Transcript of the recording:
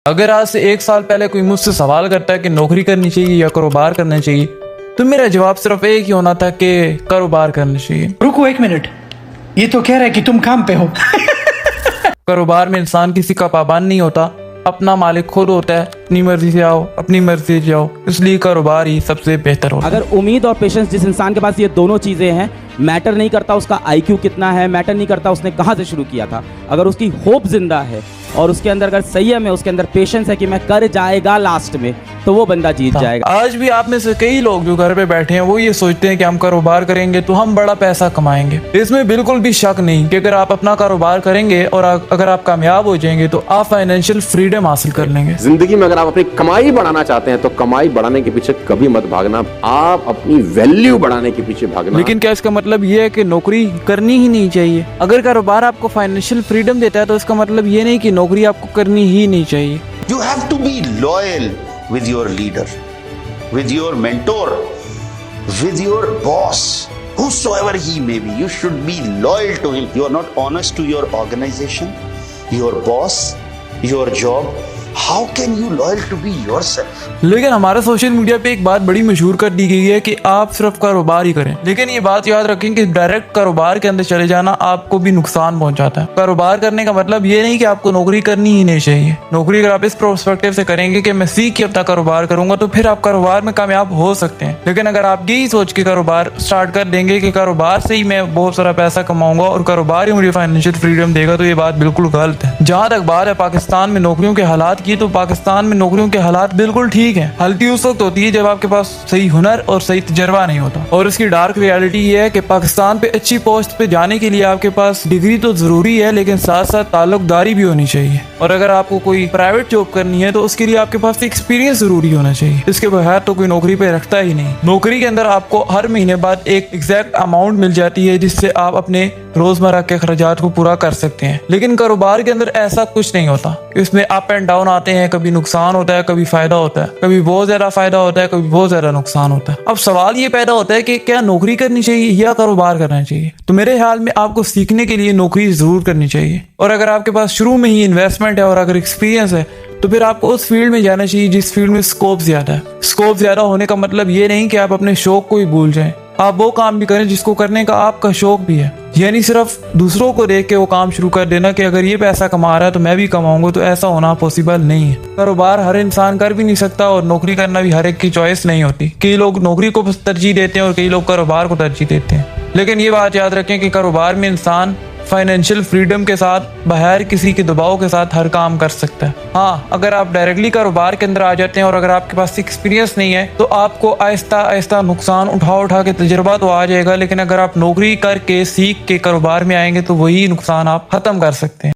अगर आज से 1 साल पहले कोई मुझसे सवाल करता है कि नौकरी करनी चाहिए या कारोबार करना चाहिए, तो मेरा जवाब सिर्फ एक ही होना था कि कारोबार करना चाहिए। रुको 1 मिनट, ये तो कह रहा है कि तुम काम पे हो। कारोबार में इंसान किसी का पाबंद नहीं होता, अपना मालिक खुद होता है। अपनी मर्जी से आओ, अपनी मर्जी से जाओ, इसलिए कारोबार ही सबसे बेहतर होता है। अगर उम्मीद और पेशेंस जिस इंसान के पास ये दोनों चीज़ें हैं, मैटर नहीं करता उसका IQ कितना है, मैटर नहीं करता उसने कहाँ से शुरू किया था, अगर उसकी होप जिंदा है और उसके अंदर अगर संयम है, उसके अंदर पेशेंस है कि मैं कर जाएगा लास्ट में, तो वो बंदा जीत जाएगा। आज भी आप में से कई लोग जो घर पे बैठे हैं वो ये सोचते हैं कि हम कारोबार करेंगे तो हम बड़ा पैसा कमाएंगे। इसमें बिल्कुल भी शक नहीं कि अगर आप अपना कारोबार करेंगे और अगर आप कामयाब हो जाएंगे तो आप फाइनेंशियल फ्रीडम हासिल कर लेंगे। जिंदगी में अगर आप अपनी कमाई बढ़ाना चाहते हैं तो कमाई बढ़ाने के पीछे कभी मत भागना, आप अपनी वैल्यू बढ़ाने के पीछे भागना। लेकिन क्या इसका मतलब ये है कि नौकरी करनी ही नहीं चाहिए? अगर कारोबार आपको फाइनेंशियल फ्रीडम देता है तो इसका मतलब ये नहीं कि नौकरी आपको करनी ही नहीं चाहिए। You have to be loyal with your leader, with your mentor, with your boss, whosoever he may be. You should be loyal to him. You are not honest to your organization, your boss, your job. How can you loyal to be yourself? लेकिन हमारे social media पे एक बात बड़ी मशहूर कर दी गई है कि आप सिर्फ कारोबार ही करें। लेकिन ये बात याद रखें कि डायरेक्ट कारोबार के अंदर चले जाना आपको भी नुकसान पहुंचाता है। कारोबार करने का मतलब ये नहीं कि आपको नौकरी करनी ही नहीं चाहिए। नौकरी अगर आप इस प्रोस्पेक्टिव से करेंगे कि मैं सीख के अपना कारोबार करूंगा तो फिर आप कारोबार में कामयाब हो सकते हैं। लेकिन अगर आप यही सोच के कारोबार स्टार्ट कर देंगे कि कारोबार से ही मैं बहुत सारा पैसा कमाऊंगा और कारोबार ही मुझे फाइनेंशियल फ्रीडम देगा, तो ये बात बिल्कुल गलत है। जहां तक बात है पाकिस्तान में नौकरियों के हालात की, तो पाकिस्तान में नौकरियों के हालात बिल्कुल ठीक है। हल्की उस वक्त होती है जब आपके पास सही हुनर और सही तजर्बा नहीं होता। और इसकी डार्क रियलिटी ये है कि पाकिस्तान पे अच्छी पोस्ट पे जाने के लिए आपके पास डिग्री तो जरूरी है, लेकिन साथ साथ ताल्लुकदारी भी होनी चाहिए। और अगर आपको कोई प्राइवेट जॉब करनी है तो उसके लिए आपके पास एक्सपीरियंस जरूरी होना चाहिए। इसके बगैर तो कोई नौकरी पे रखता ही नहीं। नौकरी के अंदर आपको हर महीने बाद एक एग्जैक्ट अमाउंट मिल जाती है जिससे आप अपने रोजमर्रा के खर्चात को पूरा कर सकते हैं। लेकिन कारोबार के अंदर ऐसा कुछ नहीं होता। इसमें अप एंड डाउन आते हैं, कभी नुकसान होता है, कभी फायदा होता है, कभी बहुत ज्यादा फायदा होता है, कभी बहुत ज्यादा नुकसान होता है। अब सवाल ये पैदा होता है कि क्या नौकरी करनी चाहिए या कारोबार करना चाहिए? तो मेरे ख्याल में आपको सीखने के लिए नौकरी जरूर करनी चाहिए। और अगर आपके पास शुरू में ही इन्वेस्टमेंट है और अगर एक्सपीरियंस है तो फिर आपको उस फील्ड में जाना चाहिए जिस फील्ड में स्कोप ज्यादा है। स्कोप ज्यादा होने का मतलब ये नहीं कि आप अपने शौक को ही भूल जाएं। आप वो काम भी करें जिसको करने का आपका शौक भी है। यानी सिर्फ दूसरों को देख के वो काम शुरू कर देना कि अगर ये पैसा कमा रहा है तो मैं भी कमाऊंगा, तो ऐसा होना पॉसिबल नहीं है। कारोबार हर इंसान कर भी नहीं सकता और नौकरी करना भी हर एक की चॉइस नहीं होती। कई लोग नौकरी को तरजीह देते हैं और कई लोग कारोबार को तरजीह देते हैं। लेकिन ये बात याद रखें कि कारोबार में इंसान फाइनेंशियल फ्रीडम के साथ बगैर किसी के दबाव के साथ हर काम कर सकता है। हाँ, अगर आप डायरेक्टली कारोबार के अंदर आ जाते हैं और अगर आपके पास एक्सपीरियंस नहीं है तो आपको आहिस्ता आहिस्ता नुकसान उठा के तजुर्बा तो आ जाएगा। लेकिन अगर आप नौकरी करके सीख के कारोबार में आएंगे तो वही नुकसान आप खत्म कर सकते हैं।